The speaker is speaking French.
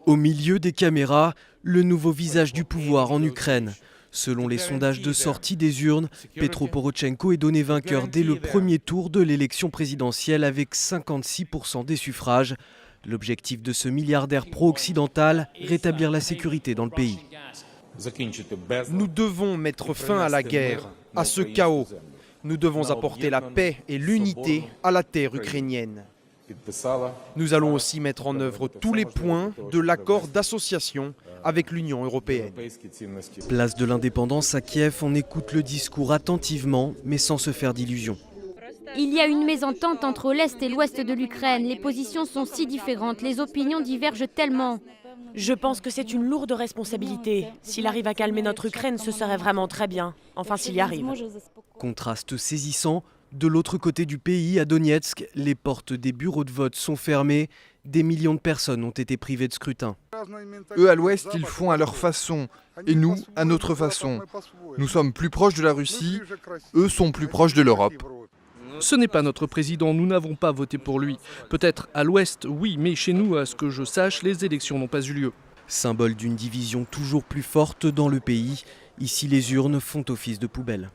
Au milieu des caméras, le nouveau visage du pouvoir en Ukraine. Selon les sondages de sortie des urnes, Petro Porochenko est donné vainqueur dès le premier tour de l'élection présidentielle avec 56% des suffrages. L'objectif de ce milliardaire pro-occidental, rétablir la sécurité dans le pays. Nous devons mettre fin à la guerre, à ce chaos. Nous devons apporter la paix et l'unité à la terre ukrainienne. Nous allons aussi mettre en œuvre tous les points de l'accord d'association avec l'Union européenne. Place de l'Indépendance à Kiev, on écoute le discours attentivement, mais sans se faire d'illusions. Il y a une mésentente entre l'Est et l'Ouest de l'Ukraine. Les positions sont si différentes, les opinions divergent tellement. Je pense que c'est une lourde responsabilité. S'il arrive à calmer notre Ukraine, ce serait vraiment très bien. Enfin, s'il y arrive. Contraste saisissant. De l'autre côté du pays, à Donetsk, les portes des bureaux de vote sont fermées. Des millions de personnes ont été privées de scrutin. Eux à l'ouest, ils font à leur façon, et nous à notre façon. Nous sommes plus proches de la Russie, eux sont plus proches de l'Europe. Ce n'est pas notre président, nous n'avons pas voté pour lui. Peut-être à l'ouest, oui, mais chez nous, à ce que je sache, les élections n'ont pas eu lieu. Symbole d'une division toujours plus forte dans le pays, ici les urnes font office de poubelle.